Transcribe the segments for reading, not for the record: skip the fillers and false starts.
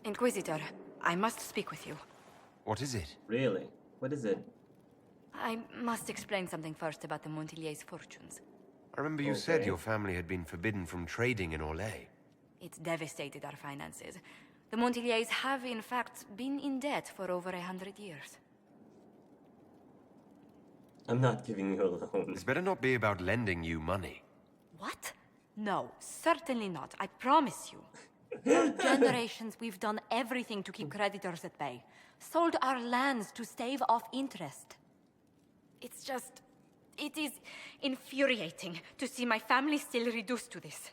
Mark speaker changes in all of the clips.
Speaker 1: Inquisitor, I must speak with you.
Speaker 2: What is it?
Speaker 3: Really? What is it?
Speaker 1: I must explain something first about the Montilier's fortunes.
Speaker 2: I remember you said your family had been forbidden from trading in Orlais.
Speaker 1: It's devastated our finances. The Montilier's have, in fact, been in debt for over 100 years.
Speaker 3: I'm not giving you a loan.
Speaker 2: This better not be about lending you money.
Speaker 1: What? No, certainly not. I promise you. For generations, we've done everything to keep creditors at bay. Sold our lands to stave off interest. It's just... it is infuriating to see my family still reduced to this.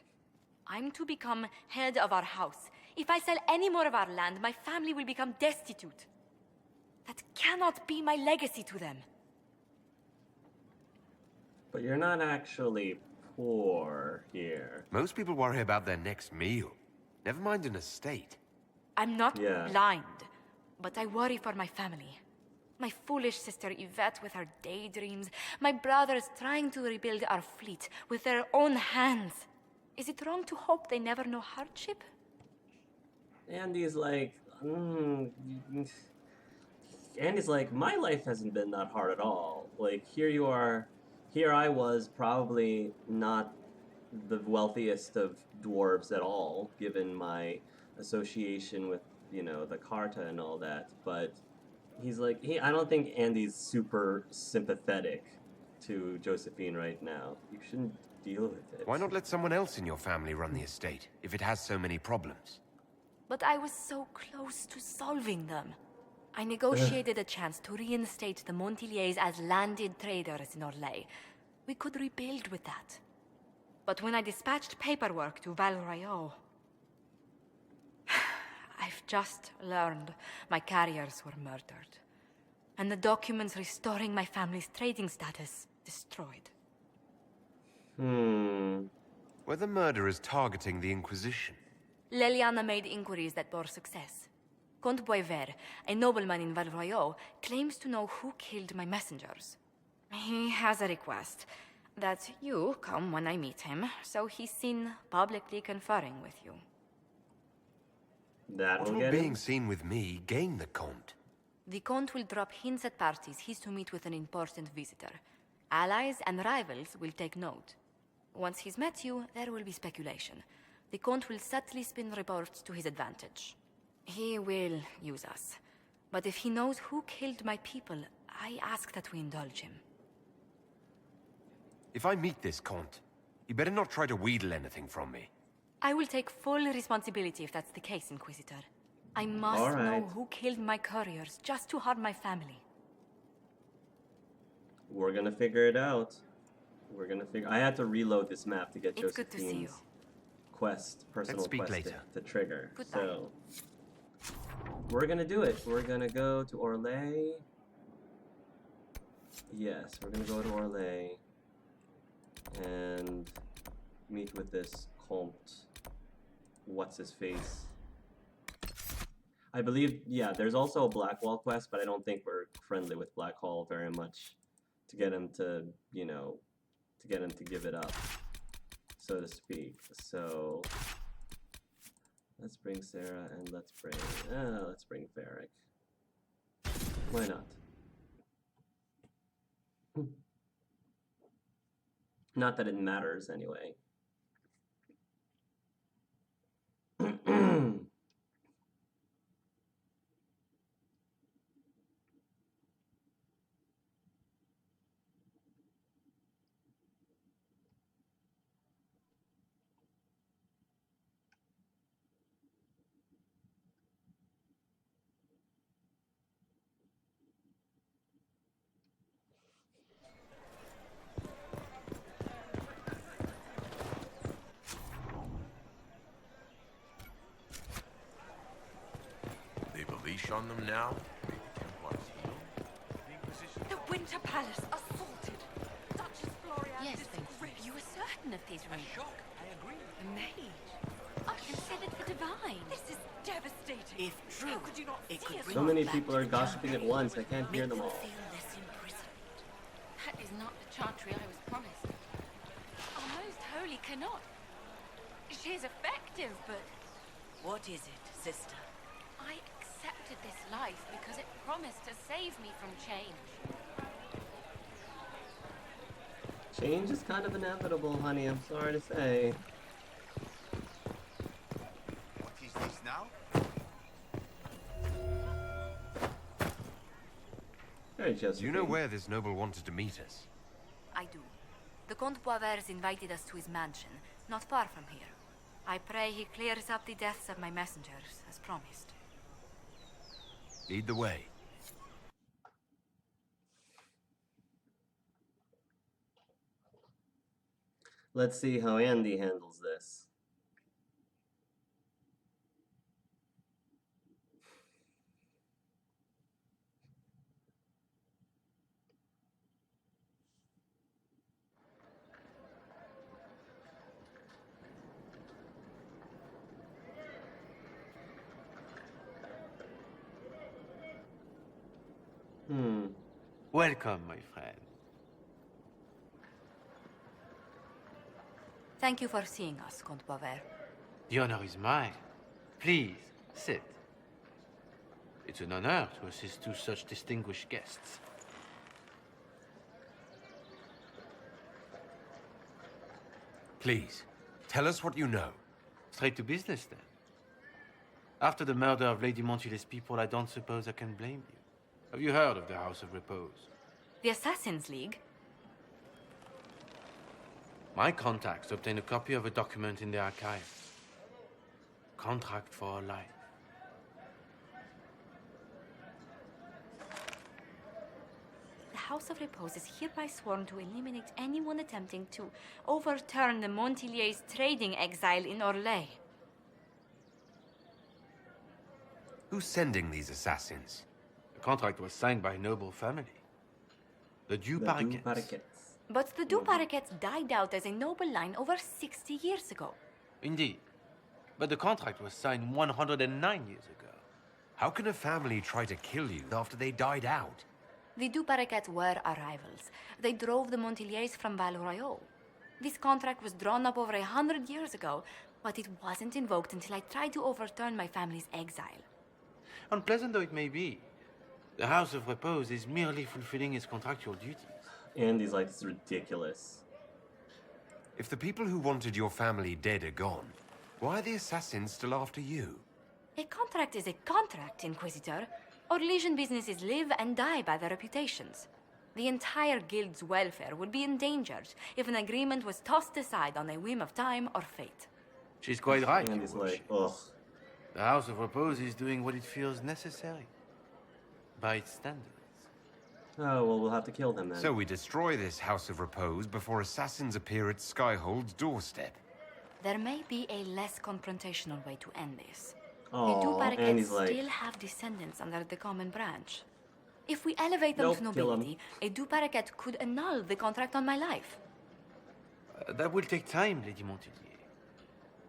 Speaker 1: I'm to become head of our house. If I sell any more of our land, my family will become destitute. That cannot be my legacy to them.
Speaker 3: But you're not actually poor here.
Speaker 2: Most people worry about their next meal. Never mind an estate.
Speaker 1: I'm not blind, but I worry for my family. My foolish sister Yvette with her daydreams. My brothers trying to rebuild our fleet with their own hands. Is it wrong to hope they never know hardship?
Speaker 3: Andy's like, Andy's like, my life hasn't been that hard at all. Like, here you are, here I was, probably not the wealthiest of dwarves at all, given my association with, you know, the Carta and all that, but he's like, I don't think Andy's super sympathetic to Josephine right now. You shouldn't deal with it.
Speaker 2: Why not let someone else in your family run the estate, if it has so many problems?
Speaker 1: But I was so close to solving them. I negotiated a chance to reinstate the Montiliers as landed traders in Orlais. We could rebuild with that. But when I dispatched paperwork to Val Royeaux, I've just learned my carriers were murdered. And the documents restoring my family's trading status destroyed.
Speaker 2: Were the murderers targeting the Inquisition?
Speaker 1: Leliana made inquiries that bore success. Comte Boisvert, a nobleman in Val Royeaux, claims to know who killed my messengers. He has a request that you come when I meet him, so he's seen publicly conferring with you.
Speaker 3: That'll
Speaker 2: What will
Speaker 3: get
Speaker 2: being
Speaker 3: him?
Speaker 2: seen with me gain the Comte?
Speaker 1: The Comte will drop hints at parties he's to meet with an important visitor. Allies and rivals will take note. Once he's met you, there will be speculation. The Comte will subtly spin reports to his advantage. He will use us. But if he knows who killed my people, I ask that we indulge him.
Speaker 2: If I meet this Comte, you better not try to wheedle anything from me.
Speaker 1: I will take full responsibility if that's the case, Inquisitor. I must know who killed my couriers just to harm my family.
Speaker 3: We're gonna figure it out. We're gonna figure. I had to reload this map to get
Speaker 1: It's good to see you.
Speaker 3: Josephine's quest, personal
Speaker 2: Let's speak
Speaker 3: quest
Speaker 2: later.
Speaker 3: to trigger.
Speaker 1: Goodbye.
Speaker 3: So we're gonna do it. We're gonna go to Orlais. Yes, we're gonna go to Orlais and meet with this Comte. What's his face? I believe, yeah, there's also a Blackwall quest, but I don't think we're friendly with Blackwall very much to get him to, you know, to get him to give it up, so to speak. So let's bring Sarah and let's bring Varric. Why not? Not that it matters anyway.
Speaker 4: On them now? Maybe Templars heal? The Inquisition.
Speaker 1: The Winter Palace assaulted. Duchess Gloria.
Speaker 5: Yes, thank you. You were certain of these rings.
Speaker 4: Shock, I agree.
Speaker 5: The mage. I considered the divine.
Speaker 1: This is devastating.
Speaker 5: If true,
Speaker 1: How could you not
Speaker 5: it
Speaker 1: see
Speaker 5: could
Speaker 1: us?
Speaker 5: bring
Speaker 3: So many
Speaker 5: us back
Speaker 3: people
Speaker 5: to
Speaker 3: are
Speaker 5: the
Speaker 3: gossiping at
Speaker 5: Chantry.
Speaker 3: once, I can't hear
Speaker 5: Make
Speaker 3: them all.
Speaker 5: feel less imprisoned. That is not the chantry I was promised. Our most holy cannot. She is effective, but... What is it, sister? I accepted this life because it promised to save me from change.
Speaker 3: Change is kind of inevitable, honey, I'm sorry to say.
Speaker 4: What is this now?
Speaker 3: Very Josephine.
Speaker 2: Do you know where this noble wanted to meet us?
Speaker 1: I do. The Comte Boisvert invited us to his mansion, not far from here. I pray he clears up the deaths of my messengers, as promised.
Speaker 2: Lead the way.
Speaker 3: Let's see how Andy handles this.
Speaker 6: Welcome, my friend.
Speaker 1: Thank you for seeing us, Comte Boisvert.
Speaker 6: The honor is mine. Please, sit. It's an honor to assist two such distinguished guests.
Speaker 2: Please, tell us what you know.
Speaker 6: Straight to business, then. After the murder of Lady Montile's people, I don't suppose I can blame you. Have you heard of the House of Repose?
Speaker 1: The Assassin's League?
Speaker 6: My contacts obtained a copy of a document in the archive. Contract for a life.
Speaker 1: The House of Repose is hereby sworn to eliminate anyone attempting to overturn the Montiliers' trading exile in Orlais.
Speaker 2: Who's sending these assassins?
Speaker 6: The contract was signed by a noble family. The Duchess.
Speaker 1: But the Duchess died out as a noble line over 60 years ago.
Speaker 6: Indeed. But the contract was signed 109 years ago.
Speaker 2: How can a family try to kill you after they died out?
Speaker 1: The Duchess were our rivals. They drove the Montiliers from Val Royeaux. This contract was drawn up over 100 years ago, but it wasn't invoked until I tried to overturn my family's exile.
Speaker 6: Unpleasant though it may be, the House of Repose is merely fulfilling its contractual duties.
Speaker 3: Andy's like, it's ridiculous.
Speaker 2: If the people who wanted your family dead are gone, why are the assassins still after you?
Speaker 1: A contract is a contract, Inquisitor. Orlesian businesses live and die by their reputations. The entire guild's welfare would be endangered if an agreement was tossed aside on a whim of time or fate.
Speaker 6: She's quite right,
Speaker 3: Andy's
Speaker 6: Your
Speaker 3: like,
Speaker 6: Worship.
Speaker 3: ugh.
Speaker 6: The House of Repose is doing what it feels necessary. By its standards.
Speaker 3: Oh, well, we'll have to kill them then.
Speaker 2: So we destroy this House of Repose before assassins appear at Skyhold's doorstep.
Speaker 1: There may be a less confrontational way to end this.
Speaker 3: Aw,
Speaker 1: The Duchess
Speaker 3: Andy's like,
Speaker 1: still have descendants under the common branch. If we elevate them
Speaker 3: Nope,
Speaker 1: to
Speaker 3: kill 'em.
Speaker 1: nobility, a Duchess could annul the contract on my life.
Speaker 6: That will take time, Lady Montilier.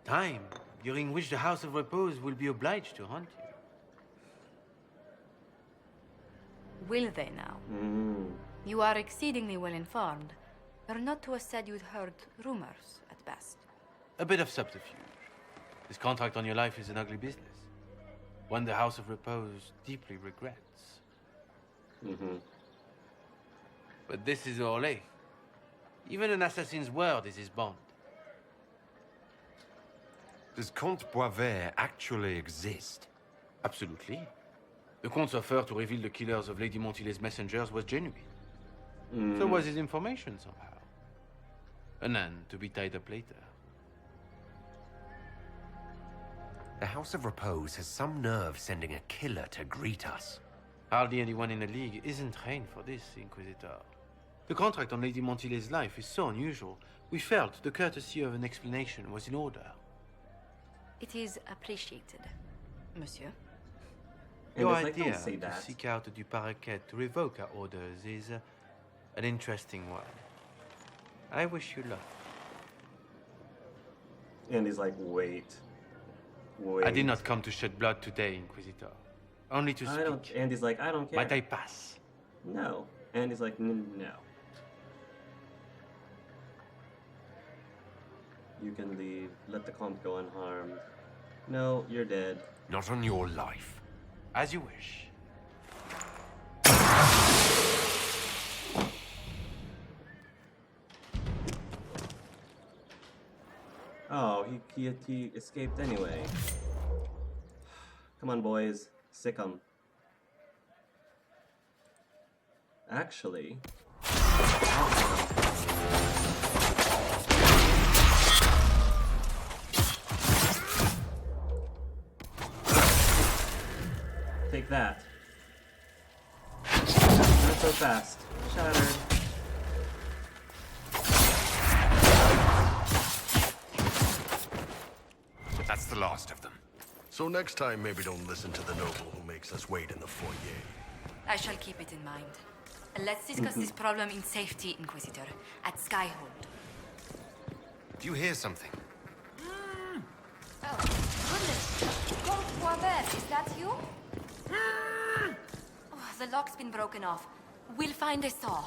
Speaker 6: Time during which the House of Repose will be obliged to hunt you.
Speaker 1: Will they now? You are exceedingly well informed. You're not to have said you'd heard rumors, at best.
Speaker 6: A bit of subterfuge. This contract on your life is an ugly business. One the House of Repose deeply regrets. But this is Orlais. Even an assassin's word is his bond.
Speaker 2: Does Comte Boisvert actually exist?
Speaker 6: Absolutely. The Comte's offer to reveal the killers of Lady Montile's messengers was genuine. So was his information somehow. An end to be tied up later.
Speaker 2: The House of Repose has some nerve sending a killer to greet us.
Speaker 6: Hardly anyone in the League isn't trained for this, Inquisitor. The contract on Lady Montile's life is so unusual, we felt the courtesy of an explanation was in order.
Speaker 1: It is appreciated, monsieur.
Speaker 6: Your
Speaker 3: Andy's like,
Speaker 6: idea
Speaker 3: don't say
Speaker 6: to
Speaker 3: that.
Speaker 6: seek out the Duchess to revoke our orders is an interesting one. I wish you luck.
Speaker 3: Andy's like, wait. Wait.
Speaker 6: I did not come to shed blood today, Inquisitor. Only to
Speaker 3: I
Speaker 6: speak.
Speaker 3: don't. Andy's like, I don't care.
Speaker 6: Might I pass?
Speaker 3: No. Andy's like, no. You can leave. Let the Comte go unharmed. No, you're dead.
Speaker 2: Not on your life.
Speaker 6: As you wish.
Speaker 3: Oh, he escaped anyway. Come on, boys. Sick 'em. Actually... Take that. Not so fast. Shattered.
Speaker 2: That's the last of them.
Speaker 7: So next time, maybe don't listen to the noble who makes us wait in the foyer.
Speaker 1: I shall keep it in mind. Let's discuss this problem in safety, Inquisitor, at Skyhold.
Speaker 2: Do you hear something?
Speaker 1: Oh, goodness. Comte Poivert, is that you? Oh, the lock's been broken off. We'll find a saw.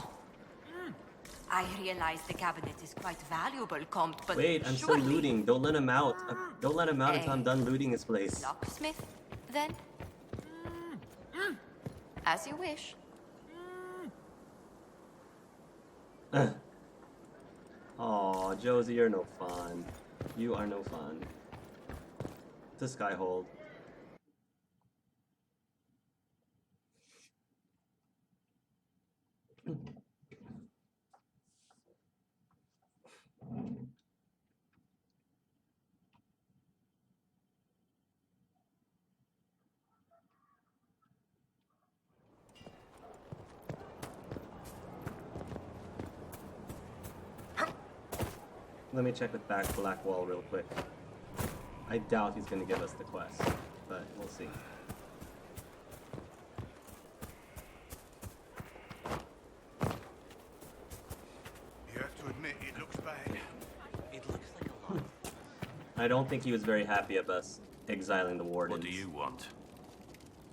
Speaker 1: I realize the cabinet is quite valuable, Comte, but
Speaker 3: Wait, I'm still
Speaker 1: surely...
Speaker 3: looting. Don't let him out. Don't let him out until I'm
Speaker 1: Eh.
Speaker 3: done looting his place.
Speaker 1: Locksmith, then? As you wish.
Speaker 3: Aw, Josie, you're no fun. You are no fun. To Skyhold. Let me check with Blackwall real quick. I doubt he's gonna give us the quest, but we'll see.
Speaker 7: You have to admit, it looks bad.
Speaker 4: It looks like a lot.
Speaker 3: I don't think he was very happy of us exiling the wardens.
Speaker 4: What do you want?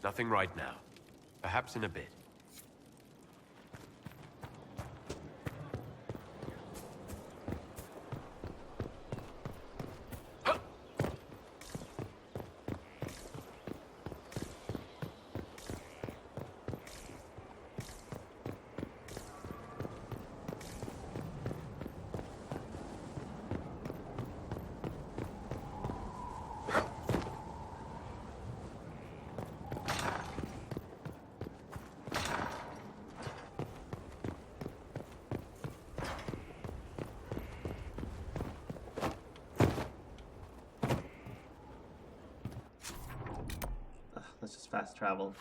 Speaker 2: Nothing right now. Perhaps in a bit.
Speaker 3: Let's just fast travel.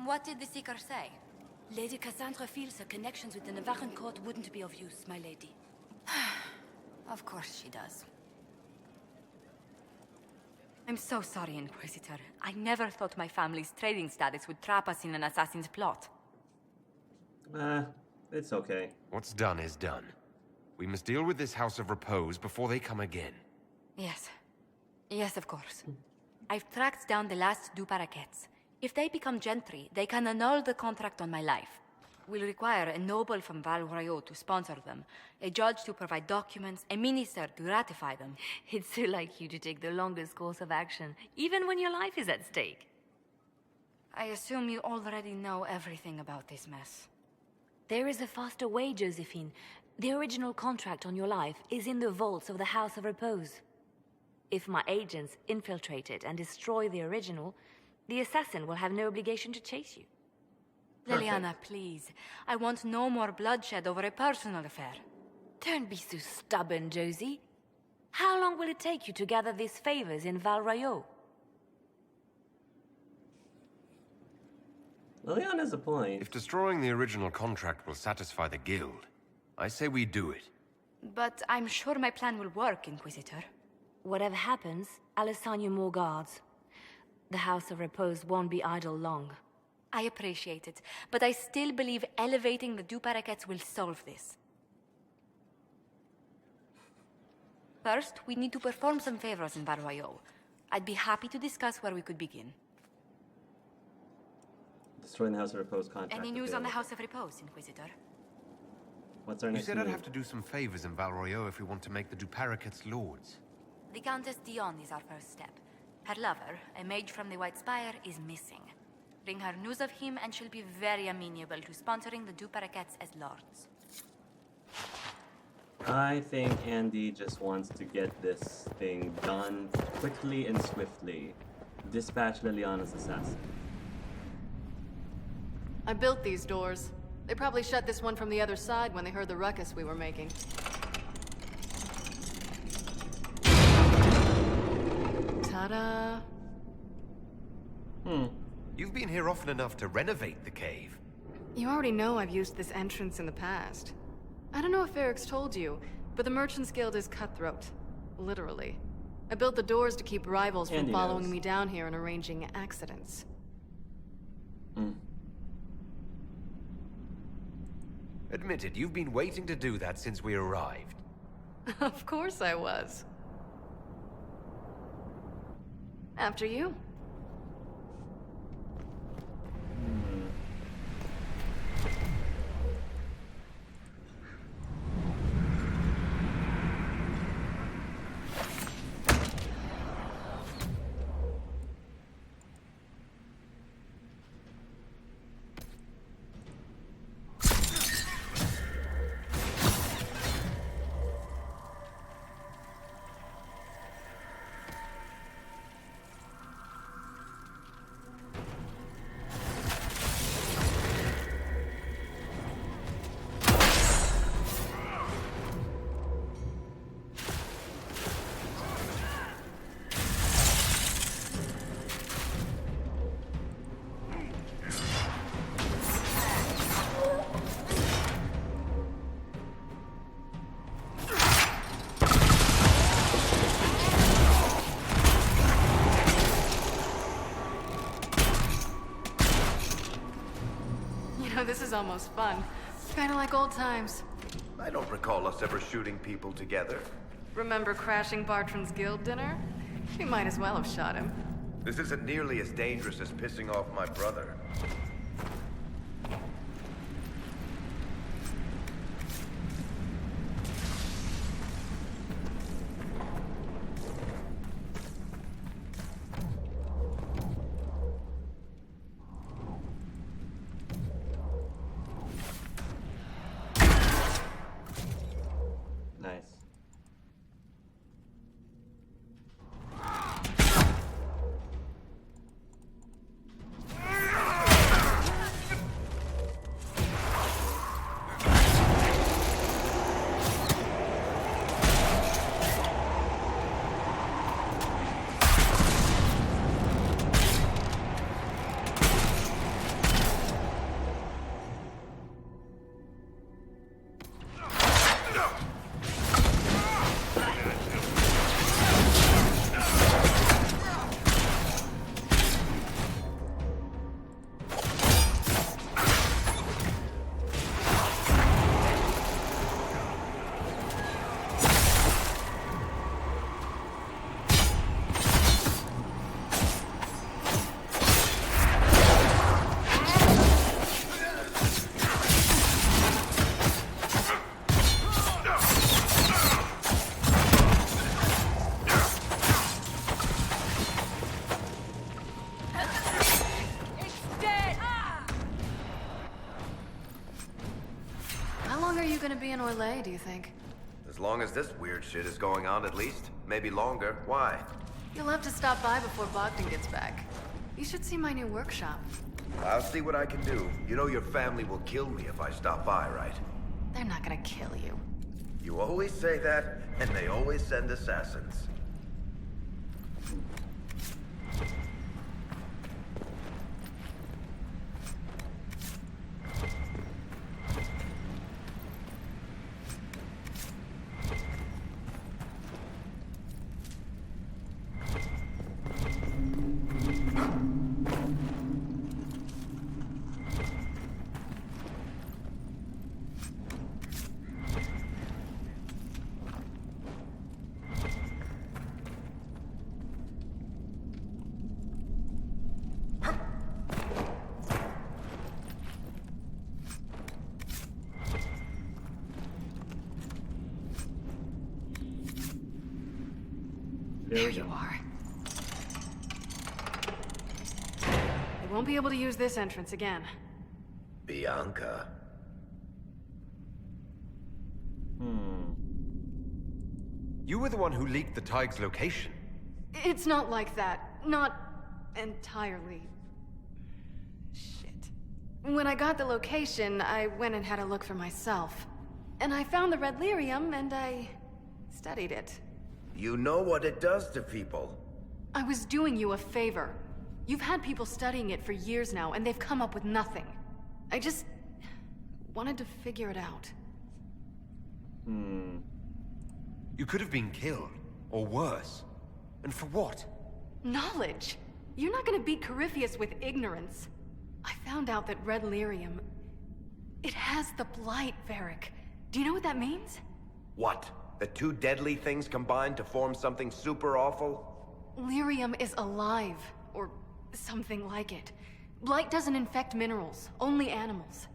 Speaker 1: What did the Seeker say? Lady Cassandra feels her connections with the Navarran court wouldn't be of use, my lady. Of course she does. I'm so sorry, Inquisitor. I never thought my family's trading status would trap us in an assassin's plot.
Speaker 3: It's okay.
Speaker 2: What's done is done. We must deal with this House of Repose before they come again.
Speaker 1: Yes. Yes, of course. I've tracked down the last du Paraquets. If they become gentry, they can annul the contract on my life. We'll require a noble from Val Royeaux to sponsor them, a judge to provide documents, a minister to ratify them.
Speaker 8: It's so like you to take the longest course of action, even when your life is at stake.
Speaker 1: I assume you already know everything about this mess.
Speaker 8: There is a faster way, Josephine. The original contract on your life is in the vaults of the House of Repose. If my agents infiltrate it and destroy the original, the assassin will have no obligation to chase you.
Speaker 1: Liliana, please. I want no more bloodshed over a personal affair.
Speaker 8: Don't be so stubborn, Josie. How long will it take you to gather these favors in Val Royeaux?
Speaker 3: Liliana has a point.
Speaker 2: If destroying the original contract will satisfy the Guild, I say we do it.
Speaker 1: But I'm sure my plan will work, Inquisitor.
Speaker 8: Whatever happens, I'll assign you more guards. The House of Repose won't be idle long.
Speaker 1: I appreciate it, but I still believe elevating the du Paraquets will solve this. First, we need to perform some favors in Val Royeaux. I'd be happy to discuss where we could begin.
Speaker 3: Destroying the House of Repose contract.
Speaker 1: Any news on the
Speaker 3: available.
Speaker 1: House of Repose, Inquisitor?
Speaker 3: What's our
Speaker 2: You
Speaker 3: next
Speaker 2: said
Speaker 3: move?
Speaker 2: I'd have to do some favors in Val Royeaux if we want to make the Duparacats lords.
Speaker 1: The Countess Dion is our first step. Her lover, a mage from the White Spire, is missing. Bring her news of him and she'll be very amenable to sponsoring the Duparacats as lords.
Speaker 3: I think Andy just wants to get this thing done quickly and swiftly. Dispatch Liliana's assassin.
Speaker 9: I built these doors. They probably shut this one from the other side when they heard the ruckus we were making. Ta-da!
Speaker 2: You've been here often enough to renovate the cave.
Speaker 9: You already know I've used this entrance in the past. I don't know if Varric's told you, but the Merchants Guild is cutthroat. Literally. I built the doors to keep rivals from
Speaker 3: Andy
Speaker 9: following
Speaker 3: knows.
Speaker 9: me down here and arranging accidents.
Speaker 2: Admitted, you've been waiting to do that since we arrived.
Speaker 9: Of course I was. After you. This is almost fun. Kinda like old times.
Speaker 7: I don't recall us ever shooting people together.
Speaker 9: Remember crashing Bartran's guild dinner? We might as well have shot him.
Speaker 7: This isn't nearly as dangerous as pissing off my brother.
Speaker 3: Nice.
Speaker 9: Be in Orlais, do you think?
Speaker 7: As long as this weird shit is going on, at least. Maybe longer. Why?
Speaker 9: You'll have to stop by before Bogdan gets back. You should see my new workshop.
Speaker 7: I'll see what I can do. You know your family will kill me if I stop by, right?
Speaker 9: They're not gonna kill you.
Speaker 7: You always say that, and they always send assassins.
Speaker 3: Here
Speaker 9: There
Speaker 3: we
Speaker 9: you
Speaker 3: go.
Speaker 9: are. You won't be able to use this entrance again.
Speaker 7: Bianca.
Speaker 2: You were the one who leaked the Tig's location.
Speaker 9: It's not like that. Not entirely. Shit. When I got the location, I went and had a look for myself. And I found the red lyrium, and I studied it.
Speaker 7: You know what it does to people.
Speaker 9: I was doing you a favor. You've had people studying it for years now, and they've come up with nothing. I just wanted to figure it out.
Speaker 2: You could have been killed, or worse. And for what?
Speaker 9: Knowledge? You're not gonna beat Corypheus with ignorance. I found out that red lyrium... it has the blight, Varric. Do you know what that means?
Speaker 7: What? The two deadly things combined to form something super awful?
Speaker 9: Lyrium is alive, or something like it. Blight doesn't infect minerals, only animals.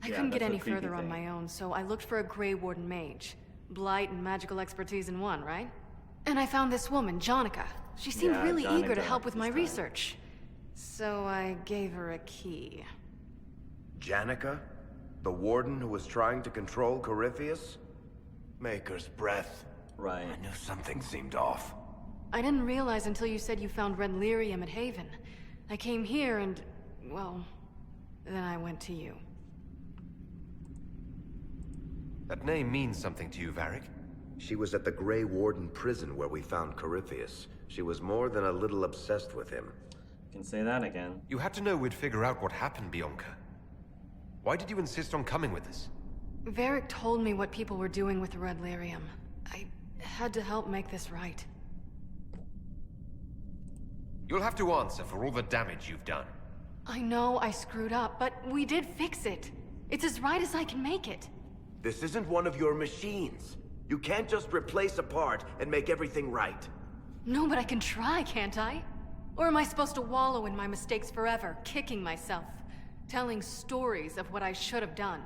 Speaker 9: I
Speaker 3: Yeah,
Speaker 9: couldn't get
Speaker 3: that's a
Speaker 9: any
Speaker 3: creepy
Speaker 9: further on
Speaker 3: thing.
Speaker 9: my own, so I looked for a Grey Warden mage. Blight and magical expertise in one, right? And I found this woman, Jonica. She seemed
Speaker 3: Yeah,
Speaker 9: really eager to
Speaker 3: Jonica
Speaker 9: help with my
Speaker 3: this time.
Speaker 9: research. So I gave her a key.
Speaker 7: Janica? The warden who was trying to control Corypheus? Maker's breath.
Speaker 3: Right.
Speaker 7: I knew something seemed off.
Speaker 9: I didn't realize until you said you found red lyrium at Haven. I came here and, well, then I went to you.
Speaker 2: That name means something to you, Varric.
Speaker 7: She was at the Grey Warden prison where we found Corypheus. She was more than a little obsessed with him.
Speaker 3: Can say that again.
Speaker 2: You had to know we'd figure out what happened, Bianca. Why did you insist on coming with us?
Speaker 9: Varric told me what people were doing with the red lyrium. I had to help make this right.
Speaker 2: You'll have to answer for all the damage you've done.
Speaker 9: I know I screwed up, but we did fix it. It's as right as I can make it.
Speaker 7: This isn't one of your machines. You can't just replace a part and make everything right.
Speaker 9: No, but I can try, can't I? Or am I supposed to wallow in my mistakes forever, kicking myself, telling stories of what I should have done?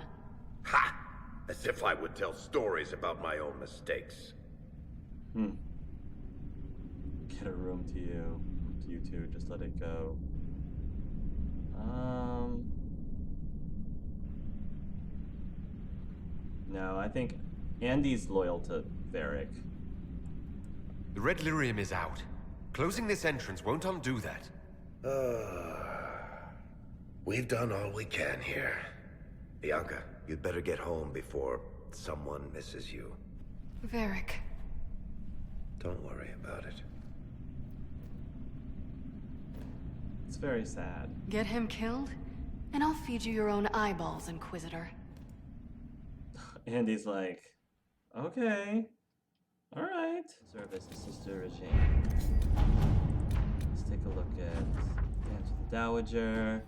Speaker 7: Ha! As if I would tell stories about my own mistakes.
Speaker 3: Get a room to you. To you two, just let it go. No, I think Andy's loyal to Varric.
Speaker 2: The red lyrium is out. Closing this entrance won't undo that.
Speaker 7: We've done all we can here. Bianca, you'd better get home before someone misses you.
Speaker 9: Varric.
Speaker 7: Don't worry about it.
Speaker 3: It's very sad.
Speaker 9: Get him killed, and I'll feed you your own eyeballs, Inquisitor.
Speaker 3: Andy's like, okay, all right. Service to Sister Regine. Let's take a look at Dance with the Dowager.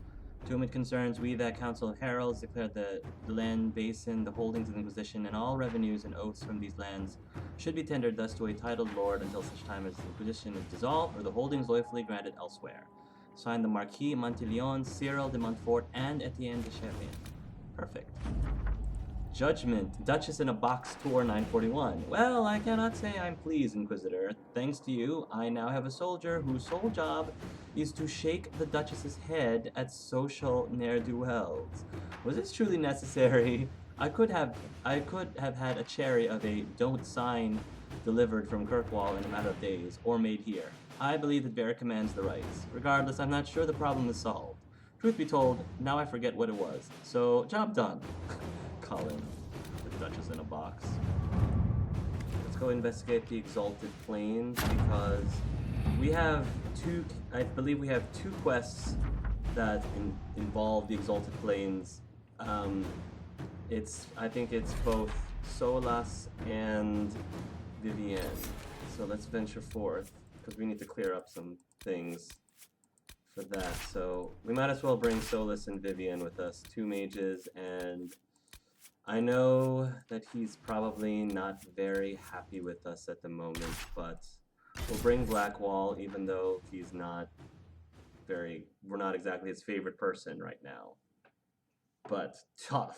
Speaker 3: To whom it concerns, we, the Council of Heralds, declare the land basin, the holdings of the Inquisition, and all revenues and oaths from these lands should be tendered thus to a titled lord until such time as the Inquisition is dissolved or the holdings lawfully granted elsewhere. Signed the Marquis Montilion, Cyril de Montfort, and Etienne de Chervin. Perfect. Judgment, Duchess in a Box Tour 941. Well, I cannot say I'm pleased, Inquisitor. Thanks to you, I now have a soldier whose sole job is to shake the Duchess's head at social ne'er-do-wells. Was this truly necessary? I could have had a cherry of a don't sign delivered from Kirkwall in a matter of days, or made here. I believe that Varric commands the rights. Regardless, I'm not sure the problem is solved. Truth be told, now I forget what it was. So, job done. Colin, the Duchess in a box. Let's go investigate the Exalted Plains because we have I believe we have two quests that involve the Exalted Plains. I think it's both Solas and Vivienne. So let's venture forth because we need to clear up some things for that. So we might as well bring Solas and Vivienne with us, two mages, and I know that he's probably not very happy with us at the moment, but we'll bring Blackwall even though he's not we're not exactly his favorite person right now. But tough.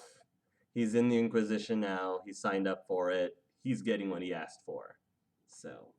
Speaker 3: He's in the Inquisition now, he signed up for it, he's getting what he asked for. So,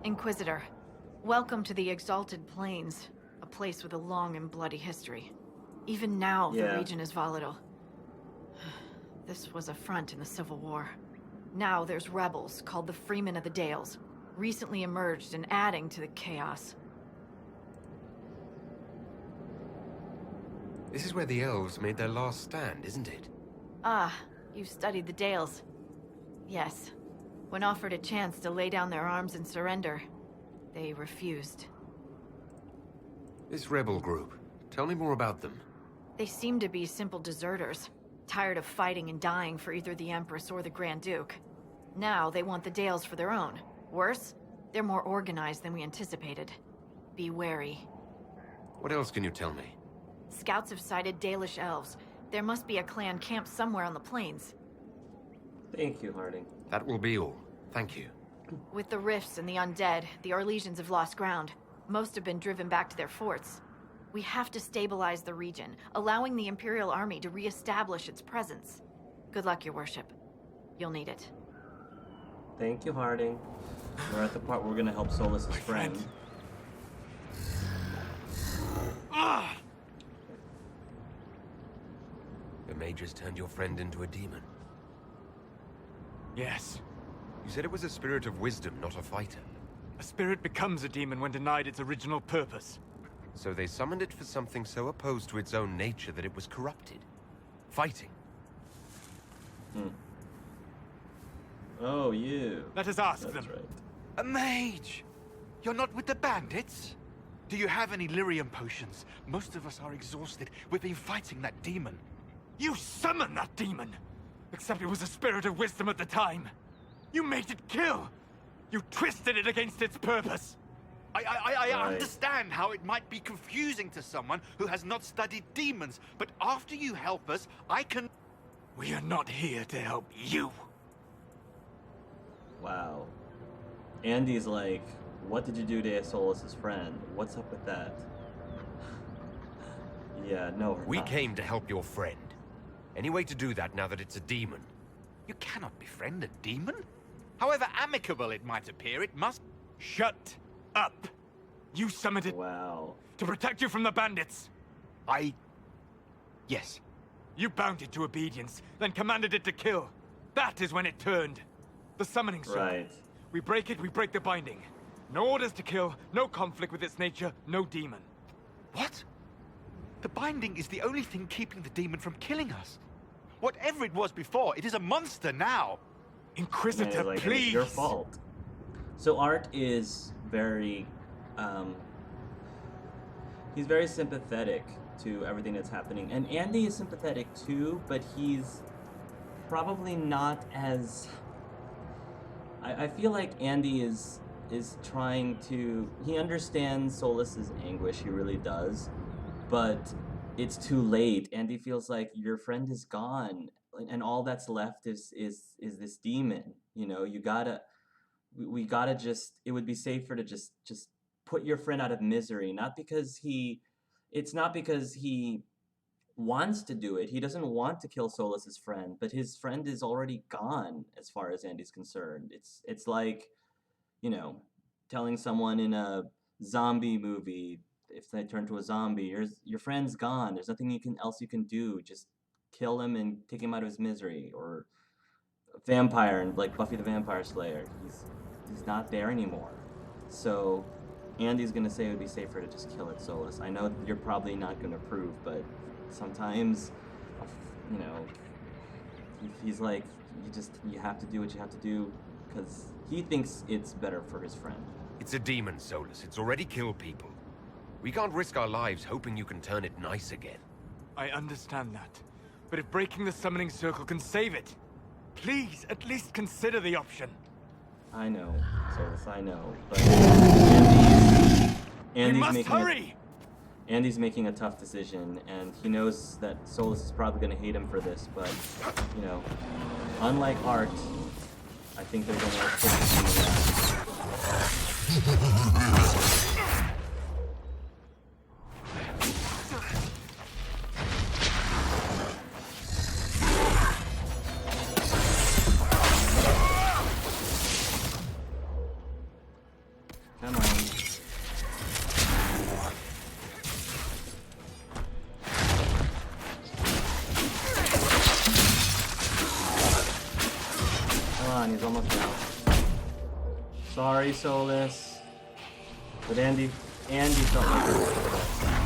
Speaker 10: Inquisitor, welcome to the Exalted Plains, a place with a long and bloody history. Even now, the region is volatile. This was a front in the Civil War. Now there's rebels called the Freemen of the Dales, recently emerged and adding to the chaos.
Speaker 2: This is where the elves made their last stand, isn't it?
Speaker 10: Ah, you've studied the Dales. Yes. When offered a chance to lay down their arms and surrender, they refused.
Speaker 2: This rebel group. Tell me more about them.
Speaker 10: They seem to be simple deserters, tired of fighting and dying for either the Empress or the Grand Duke. Now they want the Dales for their own. Worse, they're more organized than we anticipated. Be wary.
Speaker 2: What else can you tell me?
Speaker 10: Scouts have sighted Dalish elves. There must be a clan camped somewhere on the plains.
Speaker 3: Thank you, Harding.
Speaker 2: That will be all. Thank you.
Speaker 10: With the rifts and the undead, the Orlesians have lost ground. Most have been driven back to their forts. We have to stabilize the region, allowing the Imperial Army to re-establish its presence. Good luck, Your Worship. You'll need it.
Speaker 3: Thank you, Harding. We're at the part where we're gonna help Solas' friend.
Speaker 2: The mages turned your friend into a demon.
Speaker 11: Yes.
Speaker 2: You said it was a spirit of wisdom, not a fighter.
Speaker 11: A spirit becomes a demon when denied its original purpose.
Speaker 2: So they summoned it for something so opposed to its own nature that it was corrupted. Fighting.
Speaker 3: Oh, you.
Speaker 11: Let us ask
Speaker 3: That's
Speaker 11: them.
Speaker 3: right.
Speaker 11: A mage! You're not with the bandits? Do you have any lyrium potions? Most of us are exhausted. We've been fighting that demon. You summoned that demon! Except it was a spirit of wisdom at the time. You made it kill! You twisted it against its purpose! I understand how it might be confusing to someone who has not studied demons, but after you help us, I can... We are not here to help you.
Speaker 3: Wow. Andy's like, what did you do to Solas' friend? What's up with that? Yeah, no,
Speaker 2: We came to help your friend. Any way to do that now that it's a demon?
Speaker 11: You cannot befriend a demon? However amicable it might appear, it must... Shut up! You summoned it...
Speaker 3: Wow.
Speaker 11: To protect you from the bandits! Yes. You bound it to obedience, then commanded it to kill. That is when it turned. The summoning circle.
Speaker 3: Right.
Speaker 11: We break it, we break the binding. No orders to kill, no conflict with its nature, no demon. What? The binding is the only thing keeping the demon from killing us. Whatever it was before, it is a monster now. Inquisitor,
Speaker 3: like,
Speaker 11: please!
Speaker 3: It's your fault. So Art is very, he's very sympathetic to everything that's happening. And Andy is sympathetic too, but he's probably not as... I feel like Andy is trying to... He understands Solas' anguish, he really does. But it's too late. Andy feels like your friend is gone. And all that's left is this demon. You know, you gotta... We gotta just... It would be safer to just put your friend out of misery. Not because he... It's not because he wants to do it. He doesn't want to kill Solas' friend, but his friend is already gone as far as Andy's concerned. It's like, you know, telling someone in a zombie movie, if they turn to a zombie, your friend's gone. There's nothing else you can do. Just kill him and take him out of his misery. Or a vampire, like Buffy the Vampire Slayer. He's not there anymore. So Andy's gonna say it would be safer to just kill it, Solas. I know you're probably not gonna approve, but sometimes, you know, he's like, you have to do what you have to do, because he thinks it's better for his friend.
Speaker 2: It's a demon, Solas. It's already killed people. We can't risk our lives hoping you can turn it nice again.
Speaker 11: I understand that. But if breaking the summoning circle can save it, please at least consider the option.
Speaker 3: I know, Solas, I know, but Andy's making a tough decision, and he knows that Solas is probably going to hate him for this, but, you know, unlike Art, I think they're going to take on, he's almost down. Sorry, Solas. But Andy felt like it.